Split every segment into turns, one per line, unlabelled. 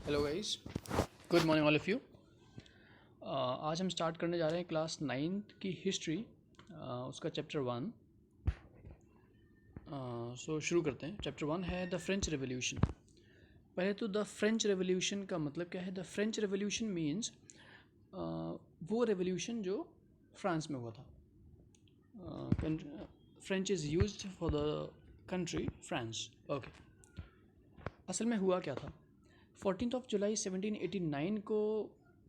Hello guys, good morning all of you. आज हम start करने जा रहे हैं क्लास 9th की हिस्ट्री, उसका चैप्टर 1। सो शुरू करते हैं। चैप्टर 1 है द फ्रेंच रेवोल्यूशन। पहले तो द फ्रेंच रेवोल्यूशन का मतलब क्या है। द फ्रेंच रेवोल्यूशन मीन्स वो रेवोल्यूशन जो फ्रांस में हुआ था। French is used for the country France. Okay, असल में हुआ क्या था। 14 जुलाई 1789 को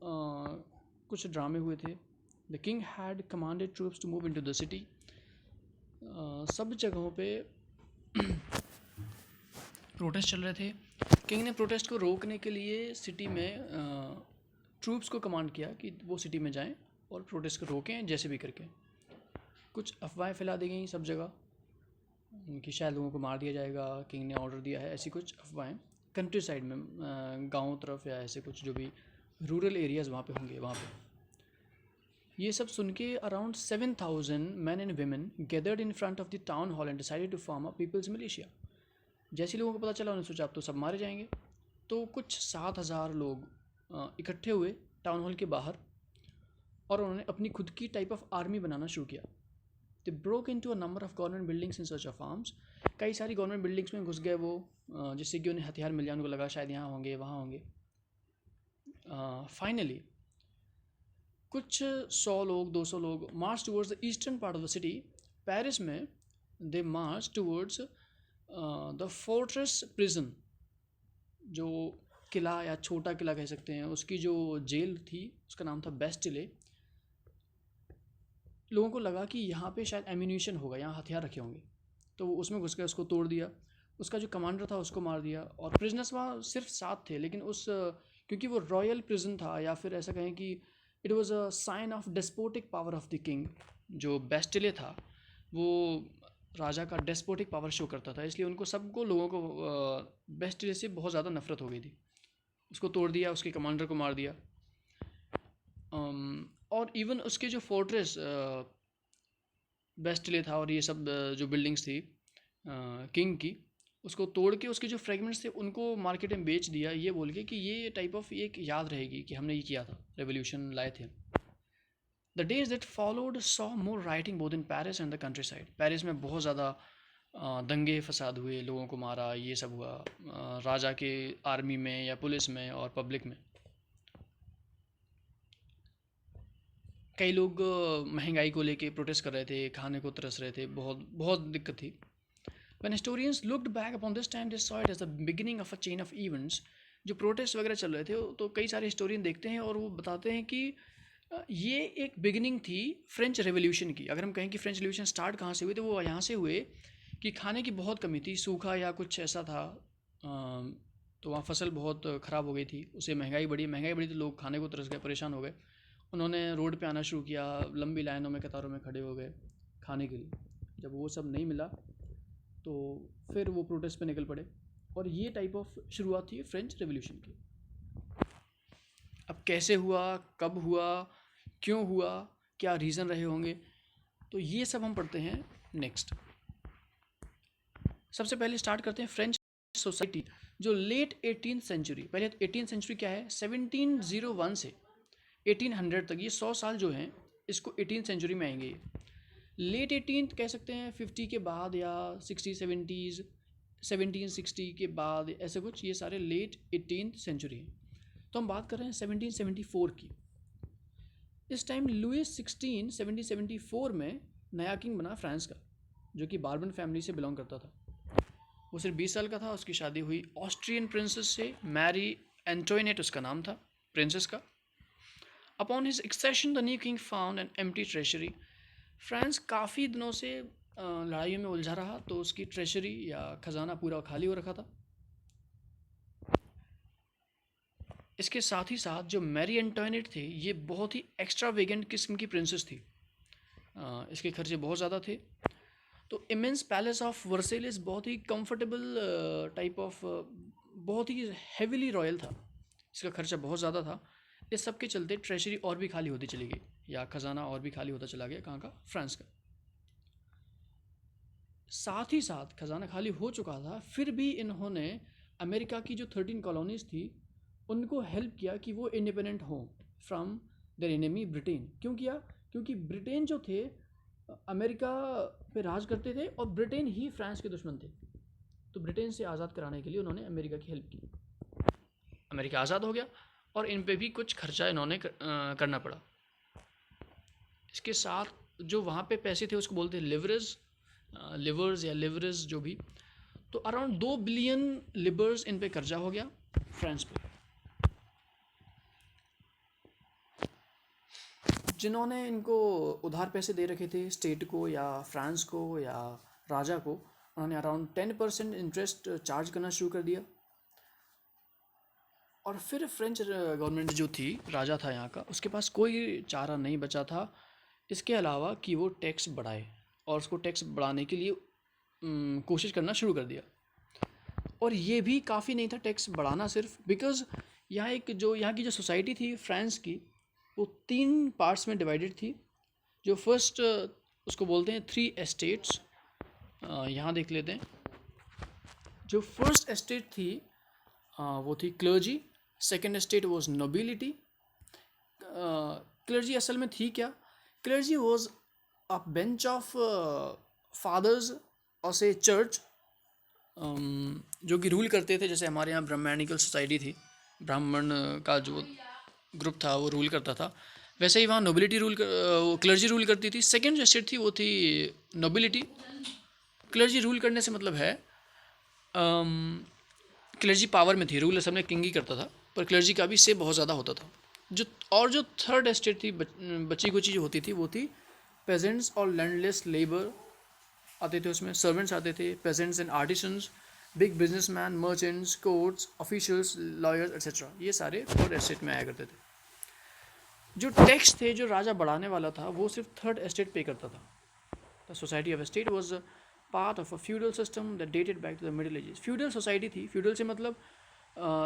कुछ ड्रामे हुए थे। The king had commanded troops to move into the city. सब जगहों पे प्रोटेस्ट चल रहे थे। किंग ने प्रोटेस्ट को रोकने के लिए सिटी में ट्रूप्स को कमांड किया कि वो सिटी में जाएं और प्रोटेस्ट को रोकें जैसे भी करके। कुछ अफवाहें फैला दी गई सब जगह कि शायद लोगों को मार दिया जाएगा, किंग ने ऑर्डर दिया है, ऐसी कुछ अफवाहें। कंट्री साइड में गाँव तरफ या ऐसे कुछ जो भी रूरल एरियाज़ वहाँ पे होंगे वहाँ पे। ये सब सुन के around 7,000 men and women gathered in front of the town hall and decided to form a people's militia. जैसे लोगों को पता चला उन्होंने सोचा अब तो सब मारे जाएंगे, तो कुछ 7,000 लोग इकट्ठे हुए टाउन हॉल के बाहर और उन्होंने अपनी खुद की टाइप ऑफ आर्मी बनाना शुरू किया। They broke in to a number of government buildings in search of arms. कई सारी गवर्नमेंट बिल्डिंग्स में घुस गए वो, जिससे कि उन्हें हथियार मिल जाए। उनको लगा शायद यहाँ होंगे वहाँ होंगे। फाइनली कुछ 100 लोग 200 लोग march towards the eastern part of the city. Paris में they march towards the fortress prison, जो किला या छोटा किला कह सकते हैं, उसकी जो जेल थी उसका नाम था बेस्टिले। लोगों को लगा कि यहाँ पे शायद एम्यूनिशन होगा, यहाँ हथियार रखे होंगे, तो वो उसमें घुस गए, उसको तोड़ दिया। उसका जो कमांडर था उसको मार दिया और प्रिजनर्स वहाँ सिर्फ 7 थे, लेकिन उस क्योंकि वो रॉयल प्रिजन था या फिर ऐसा कहें कि it was a sign of despotic power of the king. जो बेस्टिले था वो राजा का डेस्पोटिक पावर शो करता था, इसलिए उनको सबको लोगों को बेस्टिले से बहुत ज़्यादा नफरत हो गई थी। उसको तोड़ दिया, उसके कमांडर को मार दिया। और इवन उसके जो फोर्ट्रेस बेस्टिले था और ये सब जो बिल्डिंग्स थी किंग की, उसको तोड़ के उसके जो फ्रेगमेंट्स थे उनको मार्केट में बेच दिया, ये बोल के कि ये टाइप ऑफ एक याद रहेगी कि हमने ये किया था, रेवोल्यूशन लाए थे। The days that followed saw more writing both in Paris and the country side. Paris में बहुत ज़्यादा दंगे फसाद हुए, लोगों को मारा, ये सब हुआ राजा के आर्मी में या पुलिस में और पब्लिक में। कई लोग महंगाई को लेके प्रोटेस्ट कर रहे थे, खाने को तरस रहे थे, बहुत बहुत दिक्कत थी। When historians looked back upon this time, they saw it as the beginning of a chain of events। जो प्रोटेस्ट वगैरह चल रहे थे तो कई सारे हिस्टोरियन देखते हैं और वो बताते हैं कि ये एक बिगिनिंग थी फ्रेंच रेवोल्यूशन की। अगर हम कहें कि फ्रेंच रेवोल्यूशन स्टार्ट कहाँ से हुए, तो वो यहाँ से हुए कि खाने की बहुत कमी थी, सूखा या कुछ ऐसा था, तो वहाँ फसल बहुत ख़राब हो गई थी, उससे महंगाई बढ़ी तो लोग खाने को तरस गए, परेशान हो गए। उन्होंने रोड पे आना शुरू किया, लंबी लाइनों में कतारों में खड़े हो गए खाने के लिए। जब वो सब नहीं मिला तो फिर वो प्रोटेस्ट पे निकल पड़े और ये टाइप ऑफ शुरुआत थी फ्रेंच रेवोल्यूशन की। अब कैसे हुआ, कब हुआ, क्यों हुआ, क्या रीज़न रहे होंगे, तो ये सब हम पढ़ते हैं नेक्स्ट। सबसे पहले स्टार्ट करते हैं फ्रेंच सोसाइटी जो लेट 18th सेंचुरी। पहले 18th सेंचुरी क्या है, 1701 से 1800 तक, ये 100 साल जो हैं इसको 18th सेंचुरी में आएंगे। लेट 18th कह सकते हैं 50 के बाद या 60-70s, 1760 के बाद, ऐसे कुछ, ये सारे लेट 18th सेंचुरी हैं। तो हम बात कर रहे हैं 1774 की। इस टाइम लुइस 16 1774 में नया किंग बना फ्रांस का, जो कि बार्बन फैमिली से बिलोंग करता था। वो सिर्फ 20 साल का था। उसकी शादी हुई ऑस्ट्रियन प्रिंसेस से, मैरी एंटोइनेट उसका नाम था प्रिंसेस का। Upon his accession the new king found an empty treasury. France काफ़ी दिनों से लड़ाइयों में उलझा रहा, तो उसकी ट्रेशरी या खजाना पूरा खाली हो रखा था। इसके साथ ही साथ जो मैरी एंटोइनेट थे, ये बहुत ही एक्स्ट्रावेगेंट किस्म की प्रिंसेस थी। इसके खर्चे बहुत ज़्यादा थे। तो इमेंस पैलेस ऑफ वर्सेलिस बहुत ही कंफर्टेबल टाइप ऑफ, बहुत ही हेविली रॉयल था। इसका खर्चा बहुत ज़्यादा था। इस सब के चलते ट्रेशरी और भी खाली होती चली गई, या खजाना और भी खाली होता चला गया। कहाँ का, फ्रांस का। साथ ही साथ खजाना खाली हो चुका था, फिर भी इन्होंने अमेरिका की जो 13 कॉलोनीज़ थी उनको हेल्प किया कि वो इंडिपेंडेंट हों फ्रॉम देयर एनिमी ब्रिटेन। क्यों किया? क्योंकि ब्रिटेन जो थे अमेरिका पे राज करते थे और ब्रिटेन ही फ्रांस के दुश्मन थे। तो ब्रिटेन से आज़ाद कराने के लिए उन्होंने अमेरिका की हेल्प की। अमेरिका आज़ाद हो गया और इन पे भी कुछ खर्चा इन्होंने करना पड़ा। इसके साथ जो वहाँ पे पैसे थे उसको बोलते हैं लिवर्स या लिवरेज जो भी। तो अराउंड 2 बिलियन लिबर्स इन पे कर्जा हो गया फ्रांस पे। जिन्होंने इनको उधार पैसे दे रखे थे स्टेट को या फ्रांस को या राजा को, उन्होंने अराउंड 10% इंटरेस्ट चार्ज करना शुरू कर दिया। और फिर फ्रेंच गवर्नमेंट जो थी, राजा था यहाँ का, उसके पास कोई चारा नहीं बचा था इसके अलावा कि वो टैक्स बढ़ाए, और उसको टैक्स बढ़ाने के लिए कोशिश करना शुरू कर दिया। और ये भी काफ़ी नहीं था टैक्स बढ़ाना सिर्फ, बिकॉज़ यहाँ की जो सोसाइटी थी फ्रांस की, वो 3 पार्ट्स में डिवाइडेड थी। जो फर्स्ट उसको बोलते हैं 3 एस्टेट्स। यहाँ देख लेते हैं। जो फर्स्ट एस्टेट थी वो थी clergy. Second estate was nobility. Clergy असल में थी क्या? Clergy was a bench of fathers और से चर्च जो कि रूल करते थे। जैसे हमारे यहाँ ब्राह्मणिकल सोसाइटी थी, ब्राह्मण का जो ग्रुप था वो रूल करता था, वैसे ही वहाँ नोबिलिटी क्लर्जी रूल करती थी। सेकेंड जो एस्टेट थी वो थी नोबिलिटी। क्लर्जी रूल करने से मतलब है क्लर्जी पावर में थी, रूल असल में किंग ही करता था, पर क्लर्जी का भी से बहुत ज़्यादा होता था। जो थर्ड एस्टेट थी बची कुची जो होती थी वो थी पेजेंट्स और लैंडलेस लेबर आते थे उसमें। सर्वेंट्स आते थे, pageants and artisans, big businessman, merchants, courts, officials, lawyers etcetera, ये सारे थर्ड एस्टेट में आया करते थे। जो टैक्स थे जो राजा बढ़ाने वाला था वो सिर्फ थर्ड एस्टेट पे करता था। The society of estate was part of a feudal system that dated back to the middle ages. Feudal society थी। फ्यूडल से मतलब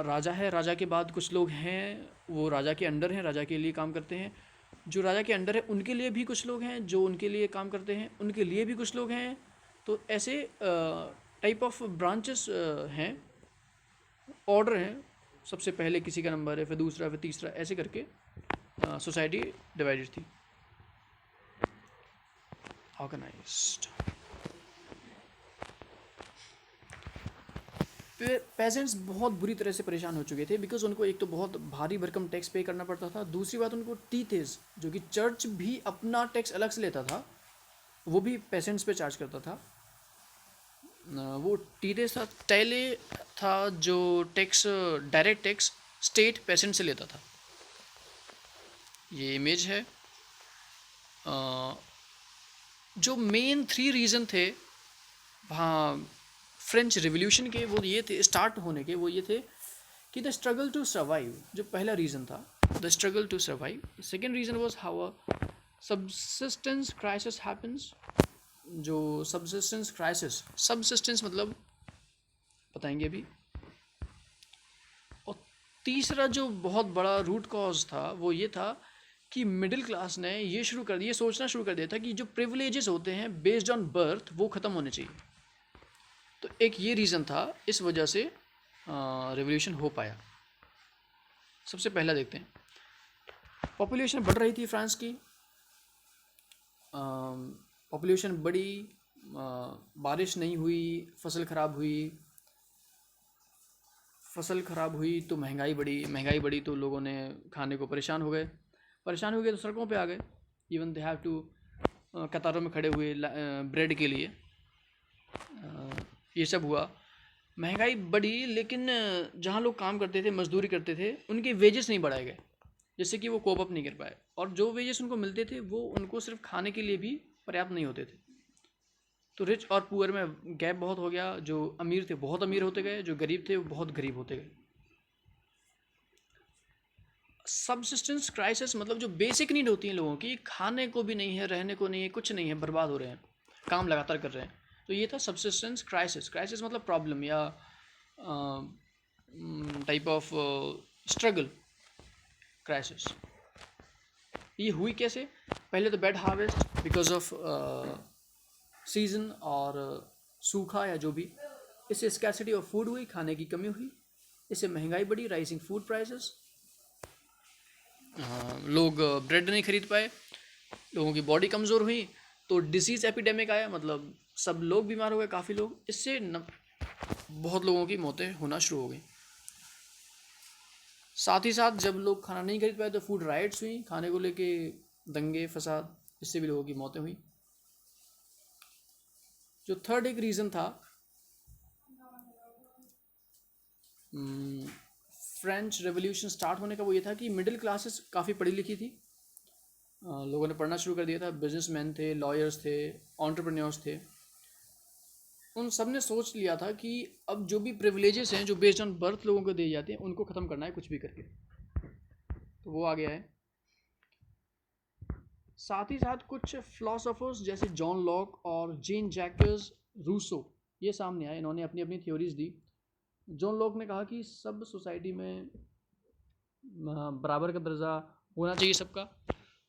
राजा है, राजा के बाद कुछ लोग हैं वो राजा के अंडर हैं, राजा के लिए काम करते हैं। जो राजा के अंडर है उनके लिए भी कुछ लोग हैं जो उनके लिए काम करते हैं, उनके लिए भी कुछ लोग हैं। तो ऐसे टाइप ऑफ ब्रांचेस हैं, ऑर्डर हैं। सबसे पहले किसी का नंबर है, फिर दूसरा, फिर तीसरा, ऐसे करके सोसाइटी डिवाइडेड थी, ऑर्गेनाइज्ड। पेजेंट्स बहुत बुरी तरह से परेशान हो चुके थे, बिकॉज उनको एक तो बहुत भारी भरकम टैक्स पे करना पड़ता था, दूसरी बात उनको टीथेस, जो कि चर्च भी अपना टैक्स अलग से लेता था, वो भी पेजेंट्स पे चार्ज करता था। वो टीथेस था, टैले था, जो tax direct tax state peasant से लेता था। ये इमेज है। जो मेन 3 रीज़न थे वहाँ फ्रेंच रिवॉल्यूशन के, वो ये थे, स्टार्ट होने के वो ये थे कि द स्ट्रगल टू सर्वाइव, जो पहला रीज़न था, the struggle to survive. Second reason was how a subsistence crisis happens. जो सबसिस्टेंस मतलब बताएंगे अभी। और तीसरा जो बहुत बड़ा रूट कॉज था वो ये था कि मिडिल क्लास ने ये सोचना शुरू कर दिया था कि जो प्रिविलेजेस होते हैं बेस्ड ऑन बर्थ वो ख़त्म होने चाहिए। तो एक ये रीज़न था, इस वजह से रिवॉल्यूशन हो पाया। सबसे पहला देखते हैं, पॉपुलेशन बढ़ रही थी फ्रांस की। पॉपुलेशन बढ़ी, बारिश नहीं हुई, फसल ख़राब हुई तो महंगाई बढ़ी तो लोगों ने खाने को परेशान हो गए तो सड़कों पे आ गए। इवन दे हैव टू कतारों में खड़े हुए ब्रेड के लिए। ये सब हुआ, महंगाई बढ़ी, लेकिन जहाँ लोग काम करते थे, मजदूरी करते थे, उनके वेजेस नहीं बढ़ाए गए, जिससे कि वो कोप अप नहीं कर पाए। और जो वेजेस उनको मिलते थे वो उनको सिर्फ खाने के लिए भी पर्याप्त नहीं होते थे। तो रिच और पुअर में गैप बहुत हो गया। जो अमीर थे बहुत अमीर होते गए, जो गरीब थे वो बहुत गरीब होते गए। सबसिस्टेंस क्राइसिस मतलब जो बेसिक नीड होती हैं लोगों की, खाने को भी नहीं है, रहने को नहीं है, कुछ नहीं है, बर्बाद हो रहे हैं, काम लगातार कर रहे हैं। तो ये था सबसिस्टेंस क्राइसिस मतलब प्रॉब्लम या टाइप ऑफ स्ट्रगल क्राइसिस। ये हुई कैसे? पहले तो bad harvest because off season और सूखा या जो भी, इससे स्कैर्सिटी ऑफ फूड हुई, खाने की कमी हुई। इससे महंगाई बढ़ी, राइजिंग फूड प्राइसेस, लोग ब्रेड नहीं खरीद पाए, लोगों की बॉडी कमज़ोर हुई, तो डिसीज़ एपिडेमिक आया, मतलब सब लोग बीमार हो गए, काफ़ी लोग, इससे बहुत लोगों की मौतें होना शुरू हो गई। साथ ही साथ जब लोग खाना नहीं खरीद पाए तो फूड राइट्स हुई, खाने को लेके दंगे फसाद, इससे भी लोगों की मौतें हुई। जो थर्ड एक रीज़न था, फ्रेंच रेवोल्यूशन स्टार्ट होने का, वो ये था कि मिडिल क्लासेस काफ़ी पढ़ी लिखी थी, लोगों ने पढ़ना शुरू कर दिया था, बिजनेसमैन थे, लॉयर्स थे, एंटरप्रेन्योर्स थे, उन सब ने सोच लिया था कि अब जो भी प्रिविलेजेस हैं जो बेस्ड ऑन बर्थ लोगों को दिए जाते हैं उनको ख़त्म करना है कुछ भी करके, तो वो आ गया है। साथ ही साथ कुछ फिलोसोफर्स जैसे जॉन लॉक और जीन जैक्स रूसो ये सामने आए, इन्होंने अपनी अपनी थ्योरीज दी। जॉन लॉक ने कहा कि सब सोसाइटी में बराबर का दर्जा होना चाहिए सबका।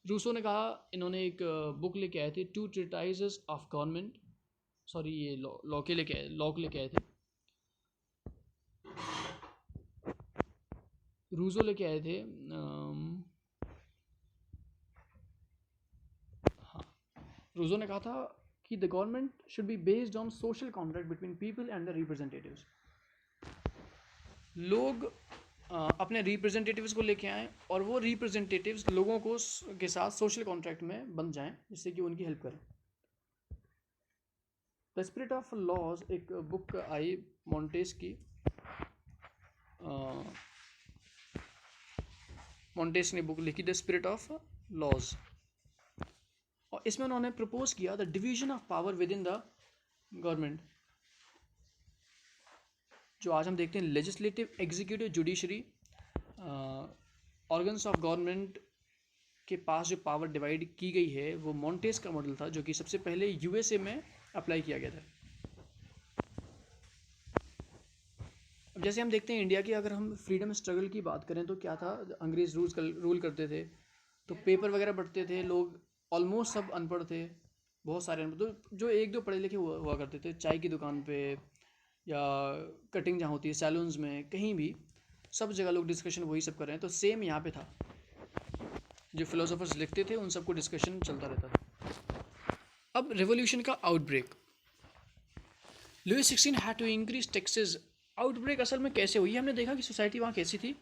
रूसो ने कहा, इन्होंने एक बुक लेके आए थे, टू ट्रिटाइजेस ऑफ गवर्नमेंट, सॉरी ये लॉ के लेके आए थे, रूसो लेके आए थे। हाँ, रूसो ने कहा था कि the government should be based on social contract between people and the representatives. लोग अपने रिप्रेजेंटेटिव्स को लेके आएँ और वो रिप्रेजेंटेटिव्स लोगों को के साथ सोशल कॉन्ट्रैक्ट में बन जाएं, जिससे कि उनकी हेल्प करें। द स्पिरिट ऑफ लॉज एक बुक आई मॉन्टेस की, मॉन्टेस ने बुक लिखी द स्पिरिट ऑफ लॉज, और इसमें उन्होंने प्रपोज किया the division of power with in the government. जो आज हम देखते हैं legislative, executive, judiciary, organs of government के पास जो पावर डिवाइड की गई है वो मॉन्टेस का मॉडल था, जो कि सबसे पहले यूएसए में अप्लाई किया गया था। अब जैसे हम देखते हैं इंडिया की, अगर हम फ्रीडम स्ट्रगल की बात करें तो क्या था, अंग्रेज रूल करते थे, तो पेपर वगैरह बढ़ते थे, लोग ऑलमोस्ट सब अनपढ़ थे, बहुत सारे अनपढ़, तो जो एक दो पढ़े लिखे हुआ करते थे, चाय की दुकान पे या कटिंग जहाँ होती है सैलून्स में, कहीं भी सब जगह लोग डिस्कशन वही सब कर रहे हैं। तो सेम यहाँ पे था, जो फिलोसोफर्स लिखते थे उन सबको डिस्कशन चलता रहता था। अब रेवोल्यूशन का outbreak, Louis 16 had to increase taxes. Outbreak असल में कैसे हुई, हमने देखा कि सोसाइटी वहाँ कैसी थी,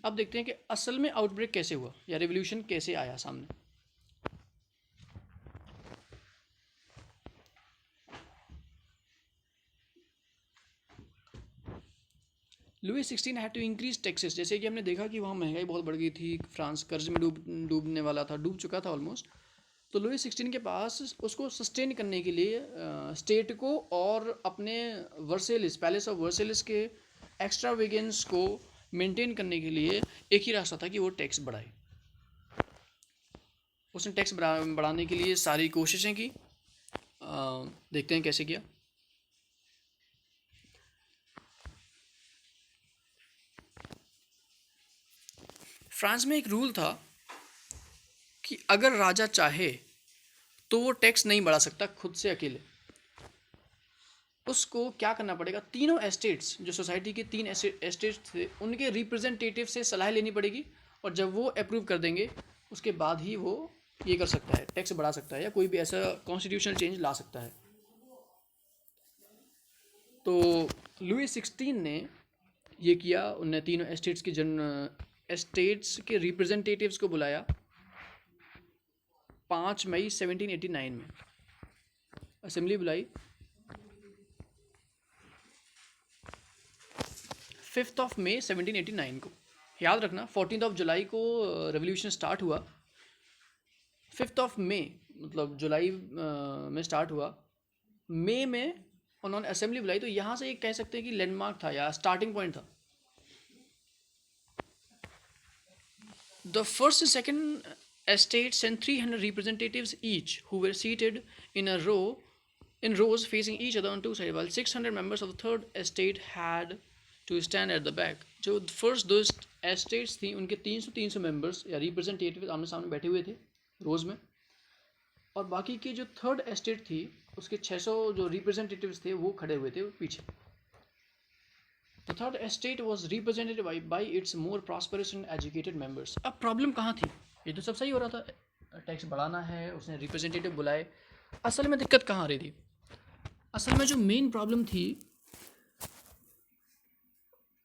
अब देखते हैं कि असल में आउटब्रेक कैसे हुआ या रेवोल्यूशन कैसे आया सामने। Louis 16 had to increase taxes, जैसे कि हमने देखा कि वहाँ महंगाई बहुत बढ़ गई थी, फ्रांस कर्ज में डूबने वाला था, डूब चुका था ऑलमोस्ट। तो लुई 16 के पास उसको सस्टेन करने के लिए स्टेट को और अपने वर्सेलिस, पैलेस ऑफ वर्सेलिस के एक्स्ट्रा वेगेंस को मेंटेन करने के लिए एक ही रास्ता था कि वो टैक्स बढ़ाए। उसने टैक्स बढ़ाने के लिए सारी कोशिशें की, देखते हैं कैसे किया। फ्रांस में एक रूल था कि अगर राजा चाहे तो वो टैक्स नहीं बढ़ा सकता खुद से अकेले, उसको क्या करना पड़ेगा, तीनों एस्टेट्स, जो सोसाइटी के 3 एस्टेट्स थे, उनके रिप्रेजेंटेटिव से सलाह लेनी पड़ेगी, और जब वो अप्रूव कर देंगे उसके बाद ही वो ये कर सकता है, टैक्स बढ़ा सकता है या कोई भी ऐसा कॉन्स्टिट्यूशनल चेंज ला सकता है। तो लुई 16 ने ये किया, उनने तीनों एस्टेट्स के रिप्रेजेंटेटिव्स को बुलाया 5 मई 1789 में, असेंबली बुलाई। 5 मई 1789 को, याद रखना 14 जुलाई को रेवोल्यूशन स्टार्ट हुआ, 5 मई मतलब जुलाई में स्टार्ट हुआ, मई में उन्होंने असेंबली बुलाई। तो यहाँ से एक कह सकते हैं कि लैंडमार्क था या स्टार्टिंग पॉइंट था। The first and second estates sent 300 representatives each, who were seated in rows facing each other on two sides, while 600 members of the third estate had to stand at the back. जो first दो estates थी उनके 300 members या representative आमने सामने बैठे हुए थे रोज में, और बाकी की जो थर्ड एस्टेट थी उसके 600 जो रिप्रेजेंटेटिव्स थे वो खड़े हुए थे पीछे। The third estate was represented by it's more prosperous and educated members. अब प्रॉब्लम कहाँ थी? ये तो सब सही हो रहा था, टैक्स बढ़ाना है, उसने रिप्रेजेंटेटिव बुलाए। असल में दिक्कत कहाँ आ रही थी? असल में जो मेन प्रॉब्लम थी,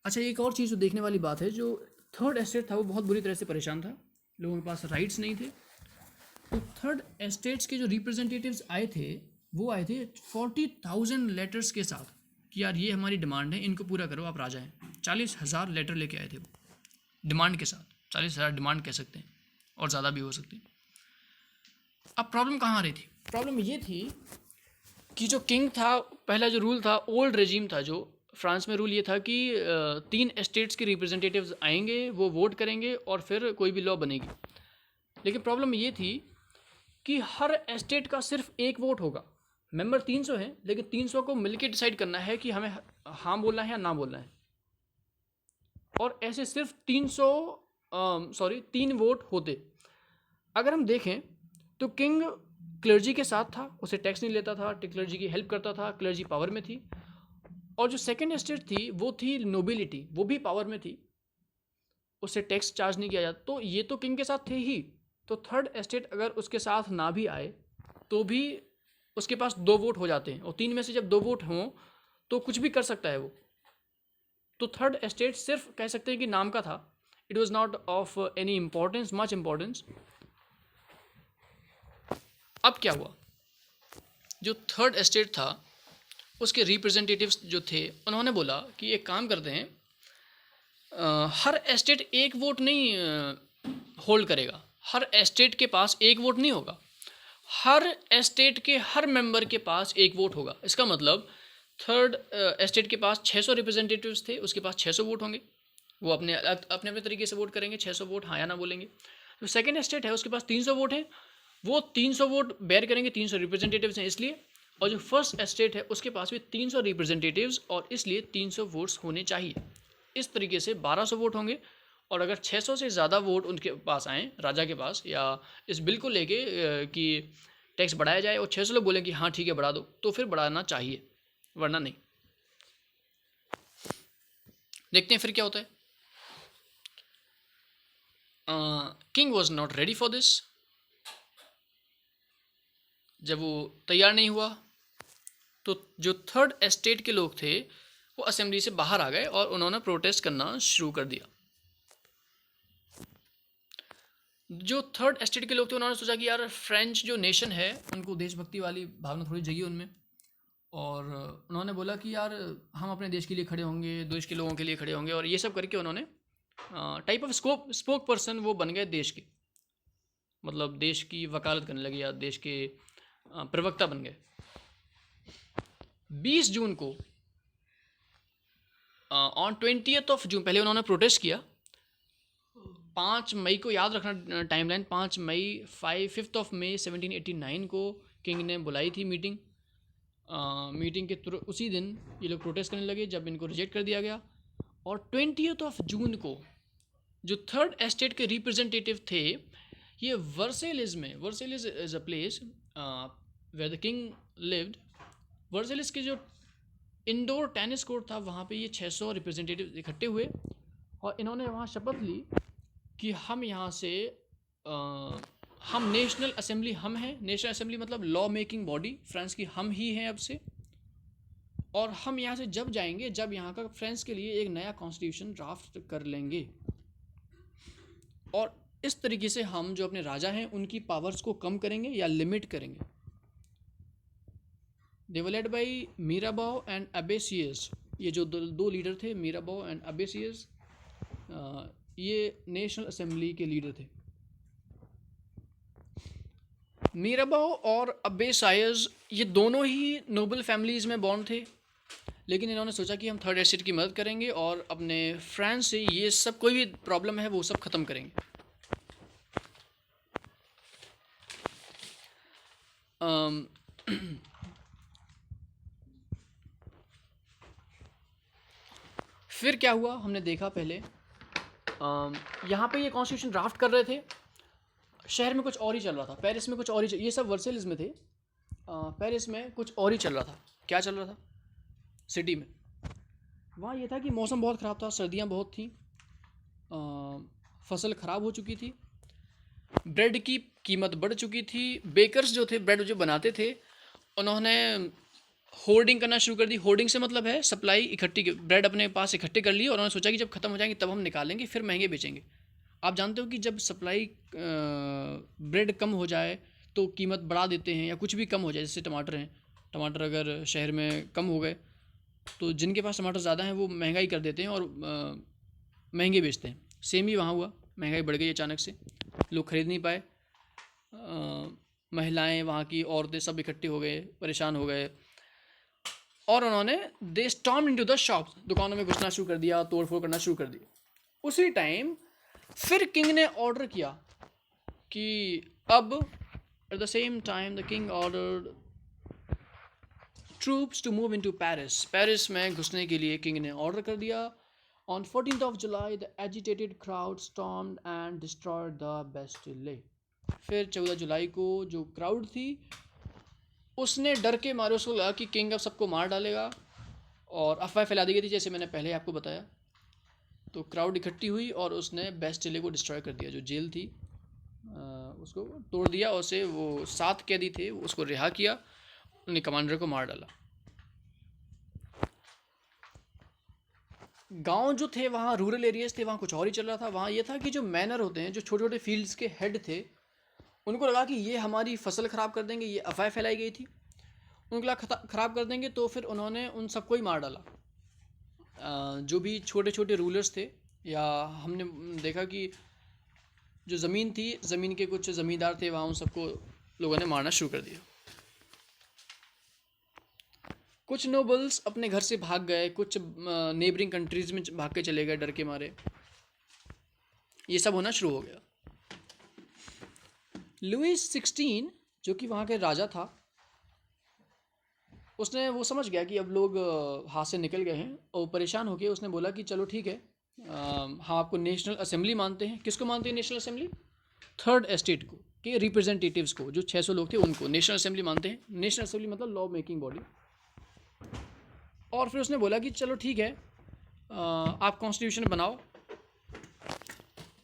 अच्छा एक और चीज़ जो देखने वाली बात है, जो थर्ड एस्टेट था वो बहुत बुरी तरह से परेशान था, लोगों के पास राइट्स नहीं थे। तो थर्ड एस्टेट्स के जो रिप्रेजेंटेटिव्स आए थे वो आए थे 40,000 लेटर्स के साथ कि यार ये हमारी डिमांड है, इनको पूरा करो, आप राजा हैं। 40,000 लेटर लेके आए थे वो डिमांड के साथ। 40,000 डिमांड कह सकते हैं, और ज़्यादा भी हो सकती है। अब प्रॉब्लम कहाँ आ रही थी? प्रॉब्लम ये थी कि जो किंग था, पहला जो रूल था, ओल्ड रेजिम था जो फ्रांस में, रूल ये था कि 3 एस्टेट्स के रिप्रेजेंटेटिव्स आएंगे, वो वोट करेंगे और फिर कोई भी लॉ बनेगी। लेकिन प्रॉब्लम ये थी कि हर एस्टेट का सिर्फ एक वोट होगा। मेंबर 300 हैं, लेकिन 300 को मिलकर डिसाइड करना है कि हमें हाँ बोलना है या ना बोलना है। और ऐसे सिर्फ 3 वोट होते। अगर हम देखें तो किंग क्लर्जी के साथ था, उसे टैक्स नहीं लेता था, क्लर्जी की हेल्प करता था, क्लर्जी पावर में थी। और जो सेकंड एस्टेट थी वो थी नोबिलिटी, वो भी पावर में थी, उससे टैक्स चार्ज नहीं किया जाता। तो ये तो किंग के साथ थे ही, तो थर्ड एस्टेट अगर उसके साथ ना भी आए तो भी उसके पास 2 वोट हो जाते हैं, और 3 में से जब 2 वोट हों तो कुछ भी कर सकता है वो। तो थर्ड एस्टेट सिर्फ कह सकते हैं कि नाम का था, it was not of any importance, much importance. अब क्या हुआ? जो थर्ड एस्टेट था उसके रिप्रेजेंटेटिव्स जो थे, उन्होंने बोला कि एक काम करते हैं, हर एस्टेट एक वोट नहीं होल्ड करेगा, हर एस्टेट के पास एक वोट नहीं होगा, हर एस्टेट के हर मेंबर के पास एक वोट होगा। इसका मतलब थर्ड एस्टेट के पास 600 रिप्रेजेंटेटिव्स थे, उसके पास 600 वोट होंगे, वो अपने अपने तरीके से वोट करेंगे, 600 वोट हाँ या ना बोलेंगे। जो सेकंड एस्टेट है उसके पास 300 वोट हैं, वो 300 वोट बेयर करेंगे, 300 रिप्रेजेंटेटिव्स हैं इसलिए। और जो फर्स्ट एस्टेट है उसके पास भी 300 रिप्रेजेंटेटिव्स, और इसलिए 300 वोट्स होने चाहिए। इस तरीके से 1200 वोट होंगे। और अगर 600 से ज़्यादा वोट उनके पास आएँ, राजा के पास, या इस बिल को लेके कि टैक्स बढ़ाया जाए, और 600 लोग बोलें कि हाँ ठीक है बढ़ा दो, तो फिर बढ़ाना चाहिए, वरना नहीं। देखते हैं फिर क्या होता है। King was not ready for this. जब वो तैयार नहीं हुआ तो जो थर्ड एस्टेट के लोग थे वो असेंबली से बाहर आ गए और उन्होंने प्रोटेस्ट करना शुरू कर दिया। जो थर्ड एस्टेट के लोग थे उन्होंने सोचा कि यार फ्रेंच जो नेशन है उनको देशभक्ति वाली भावना थोड़ी जगी उनमें, और उन्होंने बोला कि यार हम अपने देश के लिए खड़े होंगे, देश के लोगों के लिए खड़े होंगे, और ये सब करके उन्होंने टाइप ऑफ स्पोक पर्सन वो बन गए देश के, मतलब देश की वकालत करने लगे या देश के प्रवक्ता बन गए। 20 जून को ऑन 20 जून, पहले उन्होंने प्रोटेस्ट किया। 5 मई को याद रखना टाइमलाइन, 5 मई 5 मई 1789 को किंग ने बुलाई थी मीटिंग। मीटिंग के उसी दिन ये लोग प्रोटेस्ट करने लगे जब इनको रिजेक्ट कर दिया गया। और 20 जून को जो थर्ड एस्टेट के रिप्रेजेंटेटिव थे, ये वर्सेलिस में, Versailles is a place where the king lived, Versailles के जो इंडोर टेनिस कोर्ट था वहाँ पे ये 600 रिप्रेजेंटेटिव इकट्ठे हुए, और इन्होंने वहाँ शपथ ली कि हम यहाँ से हम नेशनल असेंबली हम हैं। नेशनल असेंबली मतलब लॉ मेकिंग बॉडी फ्रांस की हम ही हैं अब से, और हम यहाँ से जब जाएंगे जब यहाँ का फ्रांस के लिए एक नया कॉन्स्टिट्यूशन ड्राफ्ट कर लेंगे, और इस तरीके से हम जो अपने राजा हैं उनकी पावर्स को कम करेंगे या लिमिट करेंगे। दे वर लेड बाई मीराबाउ एंड अबेसियस। ये जो दो लीडर थे, मीराबाउ एंड अबेसियस, ये नेशनल असेंबली के लीडर थे। मीराबाउ और अबेसायस ये दोनों ही नोबल फैमिलीज़ में बॉर्न थे, लेकिन इन्होंने सोचा कि हम थर्ड एस्टेट की मदद करेंगे और अपने फ्रांस से ये सब कोई भी प्रॉब्लम है वो सब ख़त्म करेंगे। फिर क्या हुआ हमने देखा पहले, यहाँ पे ये कॉन्स्टिट्यूशन ड्राफ्ट कर रहे थे, शहर में कुछ और ही चल रहा था, पेरिस में कुछ और ही ये सब वर्सेलिस में थे, पेरिस में कुछ और ही चल रहा था। क्या चल रहा था सिटी में? वहाँ ये था कि मौसम बहुत ख़राब था, सर्दियाँ बहुत थी, फसल ख़राब हो चुकी थी, ब्रेड की कीमत बढ़ चुकी थी। बेकर्स जो थे, ब्रेड जो बनाते थे, उन्होंने होर्डिंग करना शुरू कर दी। होर्डिंग से मतलब है सप्लाई इकट्ठी, ब्रेड अपने पास इकट्ठे कर लिए और उन्होंने सोचा कि जब ख़त्म हो जाएंगे तब हम निकालेंगे, फिर महंगे बेचेंगे। आप जानते हो कि जब सप्लाई ब्रेड कम हो जाए तो कीमत बढ़ा देते हैं, या कुछ भी कम हो जाए, जैसे टमाटर हैं, टमाटर अगर शहर में कम हो गए तो जिनके पास टमाटर ज़्यादा हैं वो महंगाई कर देते हैं और महंगे बेचते हैं। सेम ही वहाँ हुआ, महंगाई बढ़ गई अचानक से, लोग ख़रीद नहीं पाए, महिलाएं, वहाँ की औरतें सब इकट्ठे हो गए, परेशान हो गए, और उन्होंने दे स्टॉर्म्ड इनटू द शॉप, दुकानों में घुसना शुरू कर दिया, तोड़ फोड़ करना शुरू कर दी। उसी टाइम फिर किंग ने ऑर्डर किया कि अब at the same time the king ordered troops to move into Paris. Paris में घुसने के लिए किंग ने ऑर्डर कर दिया। On 14th of July the agitated crowd stormed and destroyed the Bastille. फिर 14 जुलाई को जो क्राउड थी उसने डर के मारे, उसको लगा कि किंग अब सबको मार डालेगा, और अफवाह फैला दी गई थी जैसे मैंने पहले आपको बताया। तो क्राउड इकट्ठी हुई और उसने बेस्टिले को डिस्ट्रॉय कर दिया, जो जेल थी उसको तोड़ दिया, और उसे वो 7 कैदी थे उसको रिहा किया, उन्हें कमांडर को मार डाला। गांव जो थे वहाँ, रूरल एरियाज थे, वहाँ कुछ और ही चल रहा था। वहाँ ये था कि जो मैनर होते हैं, जो छोटे छोटे फील्ड्स के हेड थे, उनको लगा कि ये हमारी फसल ख़राब कर देंगे, ये अफवाह फैलाई गई थी, उनको लगा ख़राब कर देंगे, तो फिर उन्होंने उन सबको ही मार डाला। जो भी छोटे छोटे रूलर्स थे, या हमने देखा कि जो ज़मीन थी, ज़मीन के कुछ ज़मींदार थे वहाँ, उन सबको लोगों ने मारना शुरू कर दिया। कुछ नोबल्स अपने घर से भाग गए, कुछ नेबरिंग कंट्रीज़ में भाग के चले गए डर के मारे। ये सब होना शुरू हो गया। लुइस 16 जो कि वहाँ के राजा था, उसने वो समझ गया कि अब लोग हाथ से निकल गए हैं, और परेशान होकर उसने बोला कि चलो ठीक है, हम आपको नेशनल असेंबली मानते हैं। किसको मानते हैं नेशनल असेंबली? थर्ड एस्टेट को, के रिप्रेजेंटेटिव्स को, जो 600 लोग थे उनको नेशनल असेंबली मानते हैं। नेशनल असेंबली मतलब लॉ मेकिंग बॉडी। और फिर उसने बोला कि चलो ठीक है, आप कॉन्स्टिट्यूशन बनाओ,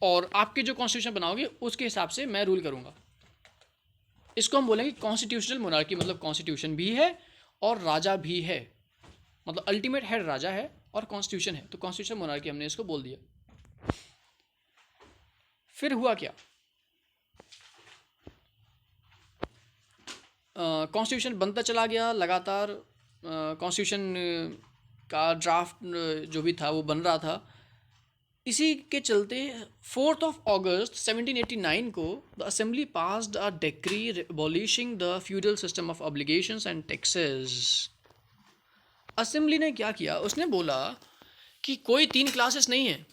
और आपके जो कॉन्स्टिट्यूशन बनाओगे उसके हिसाब से मैं रूल करूँगा। इसको हम बोलेंगे कॉन्स्टिट्यूशनल मोनार्की, मतलब कॉन्स्टिट्यूशन भी है और राजा भी है, मतलब अल्टीमेट हेड राजा है और कॉन्स्टिट्यूशन है, तो कॉन्स्टिट्यूशन मोनार्की हमने इसको बोल दिया। फिर हुआ क्या, कॉन्स्टिट्यूशन बनता चला गया लगातार। कॉन्स्टिट्यूशन का ड्राफ्ट जो भी था वो बन रहा था। इसी के चलते 4th of August 1789 को the assembly passed a decree abolishing the feudal system of obligations and taxes. Assembly ने क्या किया, उसने बोला कि कोई 3 क्लासेस नहीं है।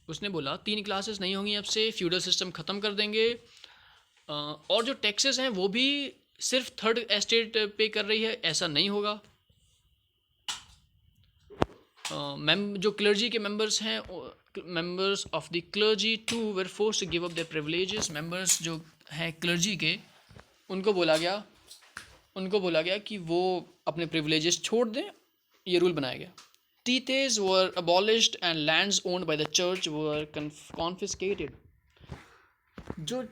उसने बोला 3 क्लासेस नहीं होंगी अब से, फ्यूडल सिस्टम ख़त्म कर देंगे, और जो टैक्सेस हैं वो भी सिर्फ थर्ड एस्टेट पे कर रही है, ऐसा नहीं होगा। जो क्लर्जी के मेंबर्स हैं, members of the clergy too were force to give up their privileges. Members जो हैं क्लर्जी के, उनको बोला गया कि वो अपने प्रिविलेजेस छोड़ दें। ये रूल बनाया गया। Tithes were abolished and lands owned by the church were confiscated. जो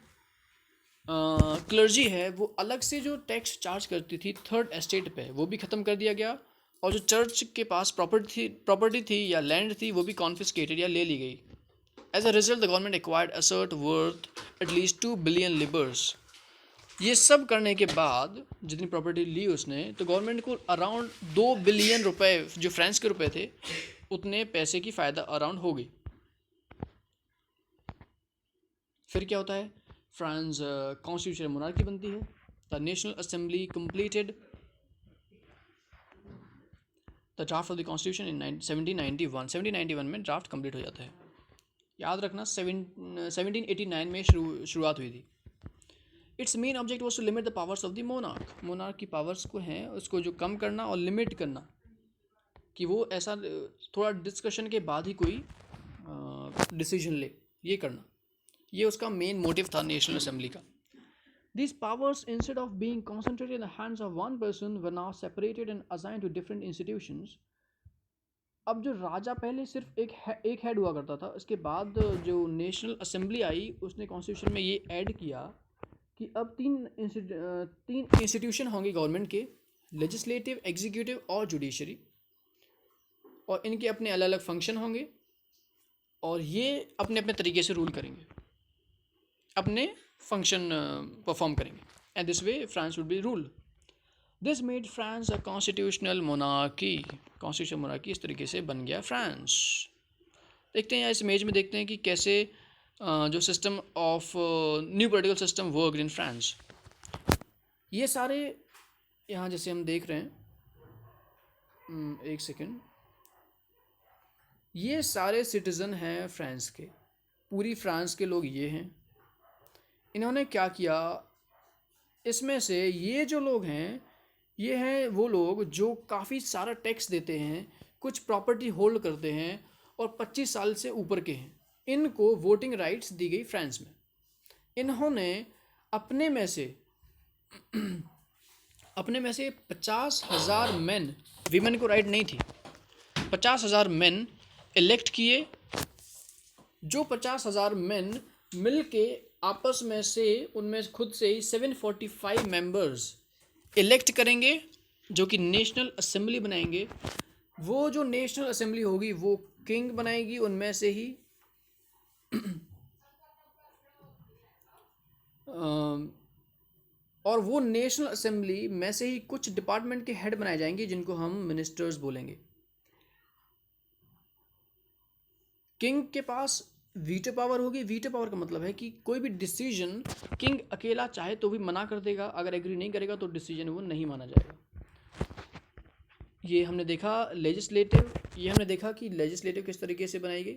क्लर्जी है वो अलग से जो टैक्स चार्ज करती थी थर्ड एस्टेट पे, वो भी ख़त्म कर दिया गया, और जो चर्च के पास प्रॉपर्टी थी या लैंड थी वो भी कॉन्फिस्केटेड या ले ली गई। As a result the government acquired असर्ट वर्थ एटलीस्ट 2 बिलियन लिबर्स। ये सब करने के बाद जितनी प्रॉपर्टी ली उसने, तो गवर्नमेंट को अराउंड 2 बिलियन रुपए, जो फ्रांस के रुपए थे, उतने पैसे की फ़ायदा अराउंड हो गई। फिर क्या होता है, फ्रांस कॉन्स्टिट्यूशन मोनार्की बनती है। The national assembly completed the draft of the constitution in 1791। 1791 में ड्राफ्ट कंप्लीट हो जाता है। याद रखना 1789 में शुरुआत हुई थी। Its main object was to limit the powers of the monarch. Monarch की पावर्स को हैं उसको जो कम करना और लिमिट करना, कि वो ऐसा थोड़ा डिस्कशन के बाद ही कोई डिसीजन ले, ये करना, ये उसका मेन मोटिव था नेशनल असेंबली का। These powers, instead of being concentrated in the hands of one person, were now separated and assigned to different institutions. अब जो राजा पहले सिर्फ एक हेड हुआ करता था, उसके बाद जो नेशनल असेंबली आई उसने कॉन्स्टिट्यूशन में ये ऐड किया कि अब तीन इंस्टीट्यूशन होंगे गवर्नमेंट के, लेजिस्लेटिव, एग्जीक्यूटिव और जुडिशरी, और इनके अपने अलग अलग फंक्शन होंगे और ये अपने अपने तरीके से रूल करेंगे, अपने फंक्शन परफॉर्म करेंगे, and this way France would be rule. This made France a constitutional monarchy. Constitutional monarchy इस तरीके से बन गया फ्रांस। देखते हैं इस इमेज में, देखते हैं कि कैसे जो system of new political system work in France. ये सारे यहाँ जैसे हम देख रहे हैं, एक सेकेंड, ये सारे सिटीज़न हैं फ्रांस के, पूरी फ्रांस के लोग ये हैं। इन्होंने क्या किया, इसमें से ये जो लोग हैं ये हैं वो लोग जो काफ़ी सारा टैक्स देते हैं, कुछ प्रॉपर्टी होल्ड करते हैं और 25 साल से ऊपर के हैं। इनको वोटिंग राइट्स दी गई फ्रांस में। इन्होंने अपने में से 50,000 मैन, वीमेन को राइट नहीं थी, 50,000 मैन इलेक्ट किए। जो 50,000 मैन मिल के आपस में से उनमें खुद से ही 745 मेंबर्स इलेक्ट करेंगे जो कि नेशनल असेंबली बनाएंगे। वो जो नेशनल असेंबली होगी वो किंग बनाएगी उनमें से ही, और वो नेशनल असेंबली में से ही कुछ डिपार्टमेंट के हेड बनाए जाएंगे जिनको हम मिनिस्टर्स बोलेंगे। किंग के पास वीटो पावर होगी। वीटो पावर का मतलब है कि कोई भी डिसीजन किंग अकेला चाहे तो भी मना कर देगा, अगर एग्री नहीं करेगा तो डिसीजन वो नहीं माना जाएगा। ये हमने देखा लेजिस्लेटिव, ये हमने देखा कि लेजिस्लेटिव किस तरीके से बनाई गई।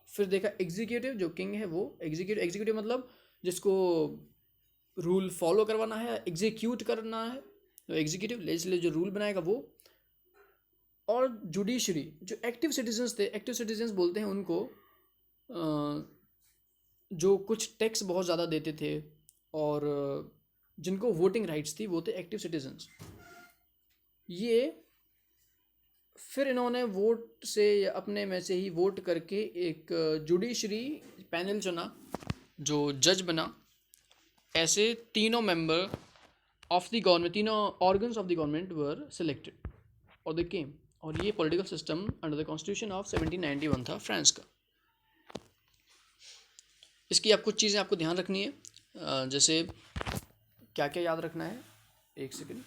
फिर देखा एग्जीक्यूटिव, जो किंग है वो एग्जीक्यूटिव मतलब जिसको रूल फॉलो करवाना है, एग्जीक्यूट करना है, तो एग्जीक्यूटिव। लेजिस्लेटिव जो रूल बनाएगा वो। और जुडिशरी, जो एक्टिव सिटीजन्स थे, एक्टिव सिटीजन्स बोलते हैं उनको जो कुछ टैक्स बहुत ज़्यादा देते थे और जिनको वोटिंग राइट्स थी, वो थे एक्टिव सिटीजन्स। ये फिर इन्होंने वोट से अपने में से ही वोट करके एक जुडिशरी पैनल चुना जो जज बना। ऐसे तीनों मेंबर ऑफ द गवर्नमेंट, तीनों organs of the government were selected और दे केम। और ये political system under the constitution of 1791 था फ्रांस का। इसकी आप कुछ चीज़ें आपको ध्यान रखनी है, जैसे क्या क्या याद रखना है, एक सेकेंड।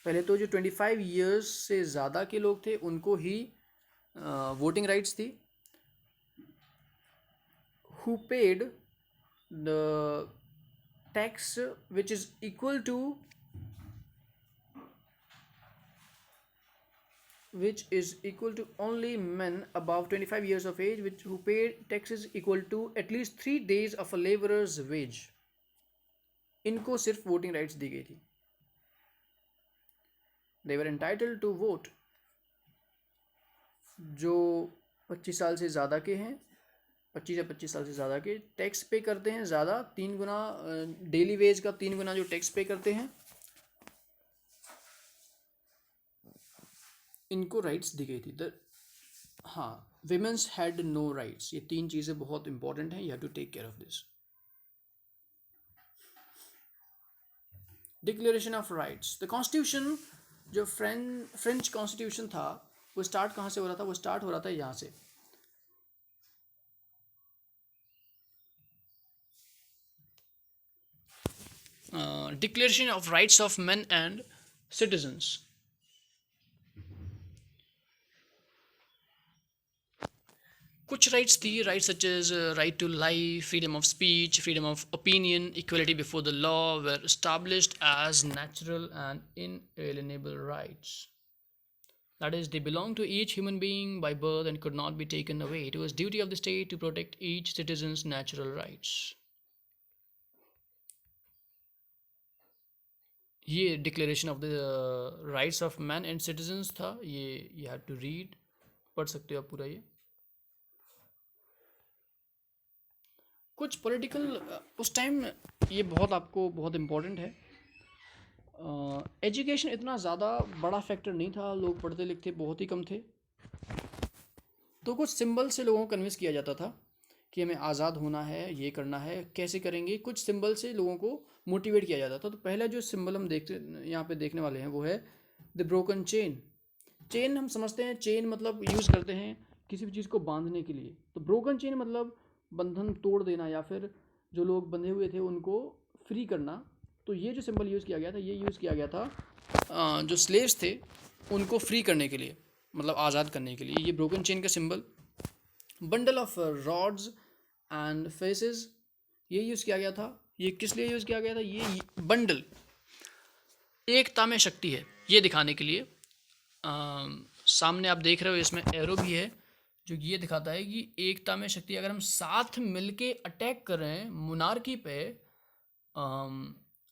पहले तो जो 25 ईयर्स से ज़्यादा के लोग थे उनको ही वोटिंग राइट्स थी। Who paid the tax which is equal to only men above 25 years of age who paid taxes equal to at least 3 days of a laborer's wage। इनको सिर्फ वोटिंग राइट्स दी गई थी। they were entitled to vote। जो 25 साल से ज़्यादा के हैं, 25 या 25 साल से ज़्यादा के, टैक्स पे करते हैं ज़्यादा, 3 गुना डेली वेज का 3 गुना जो टैक्स पे करते हैं, इनको राइट्स दी गई थी। हाँ, विमेंस हैड नो राइट्स। ये 3 चीज़ें बहुत इंपॉर्टेंट हैं, you have to take care of this. Declaration of rights. The constitution, जो फ्रेंच कॉन्स्टिट्यूशन था, वो स्टार्ट कहाँ से हो रहा था? वो स्टार्ट हो रहा था यहाँ से। Declaration of rights of man and citizens. कुछ राइट्स थी, rights such as right to life, freedom of speech, freedom of opinion, equality before the law were established as natural and inalienable rights. That is, they belong to each human being by birth and could not be taken away. It was duty of the state to protect each citizen's natural rights. ये declaration of the rights of man and citizens था। ये you have to read, पढ़ सकते हो आप पूरा। ये कुछ पॉलिटिकल उस टाइम, ये बहुत आपको बहुत इम्पोर्टेंट है। एजुकेशन इतना ज़्यादा बड़ा फैक्टर नहीं था, लोग पढ़ते लिखते बहुत ही कम थे, तो कुछ सिंबल से लोगों को कन्विंस किया जाता था कि हमें आज़ाद होना है, ये करना है, कैसे करेंगे, कुछ सिंबल से लोगों को मोटिवेट किया जाता था। तो पहला जो सिंबल हम देखते यहाँ पे देखने वाले हैं वो है द ब्रोकन चेन। चेन हम समझते हैं, चेन मतलब यूज़ करते हैं किसी भी चीज़ को बांधने के लिए, तो ब्रोकन चेन मतलब बंधन तोड़ देना या फिर जो लोग बंधे हुए थे उनको फ्री करना। तो ये जो सिंबल यूज़ किया गया था, ये यूज़ किया गया था जो स्लेव्स थे उनको फ्री करने के लिए, मतलब आज़ाद करने के लिए। ये ब्रोकन चेन का symbol. Bundle of rods and faces, ये यूज़ किया गया था। ये किस लिए यूज़ किया गया था? ये बंडल एकता में शक्ति है ये दिखाने के लिए। सामने आप देख रहे हो इसमें एरो भी है जो ये दिखाता है कि एकता में शक्ति। अगर हम साथ मिलके अटैक कर रहे हैं मोनार्की पे,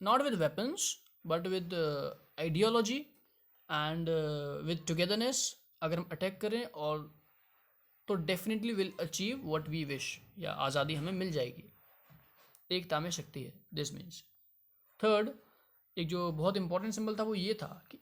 not with weapons but with ideology and with togetherness, अगर हम अटैक करें और तो definitely will achieve what we wish, या आज़ादी हमें मिल जाएगी। एकता में शक्ति है, दिस मीन्स। थर्ड, एक जो बहुत इंपॉर्टेंट सिंबल था वो ये था कि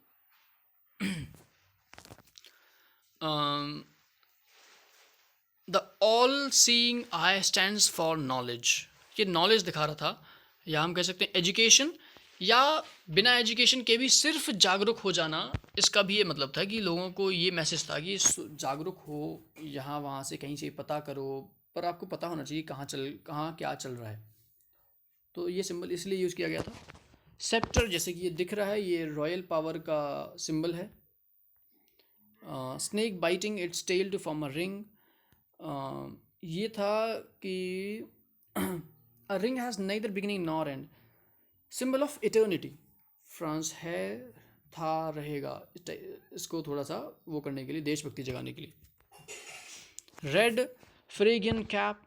the all seeing I stands for knowledge. ये नॉलेज दिखा रहा था, या हम कह सकते हैं एजुकेशन, या बिना एजुकेशन के भी सिर्फ जागरूक हो जाना, इसका भी ये मतलब था कि लोगों को ये मैसेज था कि जागरूक हो, यहाँ वहाँ से कहीं से पता करो, पर आपको पता होना चाहिए कहाँ क्या चल रहा है। तो ये सिंबल इसलिए यूज़ किया गया था। सेप्टर, जैसे कि ये दिख रहा है, ये रॉयल पावर का सिंबल है। Snake biting its tail to form a ring, ये था कि a ring has neither beginning nor end, symbol of eternity. France है, था, रहेगा, इसको थोड़ा सा वो करने के लिए, देशभक्ति जगाने के लिए। Red Phrygian cap,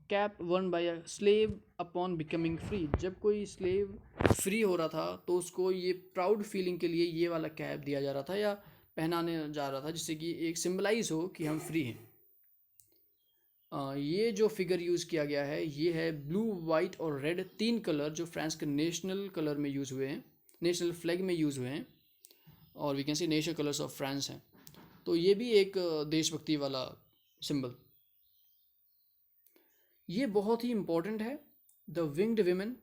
cap worn by a slave upon becoming free. जब कोई स्लेव फ्री हो रहा था तो उसको ये प्राउड फीलिंग के लिए ये वाला कैप दिया जा रहा था या पहनाने जा रहा था, जिससे कि एक सिंबलाइज हो कि हम फ्री हैं। ये जो फिगर यूज़ किया गया है ये है ब्लू, वाइट और रेड, तीन कलर जो फ्रांस के नेशनल कलर में यूज़ हुए हैं, नेशनल फ्लैग में यूज़ हुए हैं, और we can see national colours of France हैं। तो ये भी एक देशभक्ति वाला सिंबल। ये बहुत ही इम्पोर्टेंट है, द विंग्ड विमेन।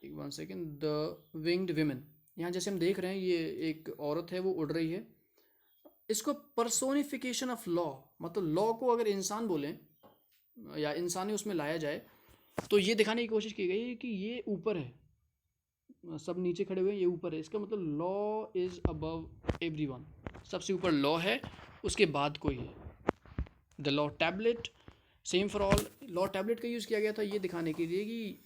एक 1 सेकेंड, द विंग्ड विमेन, यहाँ जैसे हम देख रहे हैं ये एक औरत है वो उड़ रही है। इसको पर्सोनिफिकेशन ऑफ लॉ, मतलब लॉ को अगर इंसान बोलें या इंसानी उसमें लाया जाए तो ये दिखाने की कोशिश की गई है कि ये ऊपर है, सब नीचे खड़े हुए हैं, ये ऊपर है। इसका मतलब लॉ इज़ अबव एवरीवन, सबसे ऊपर लॉ है, उसके बाद कोई है। The law tablet, same for all. Law tablet का यूज़ किया गया था ये दिखाने के लिए कि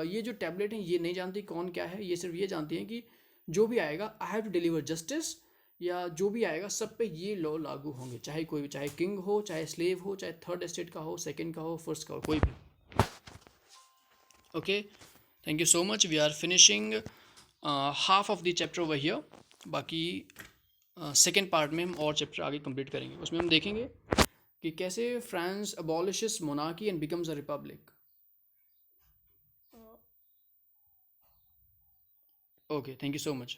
ये जो टैबलेट हैं ये नहीं जानती कौन क्या है, ये सिर्फ ये जानती हैं कि जो भी आएगा I have to deliver justice, या जो भी आएगा सब पे ये लॉ लागू होंगे, चाहे कोई भी, चाहे किंग हो, चाहे स्लेव हो, चाहे थर्ड एस्टेट का हो, सेकंड का हो, फर्स्ट का हो, कोई भी। Okay, thank you so much. We are finishing half of the chapter over here. बाकी सेकेंड पार्ट में हम और चैप्टर आगे कंप्लीट करेंगे, उसमें हम देखेंगे कि कैसे France अबॉलिशेस monarchy and becomes a republic. Okay, thank you so much.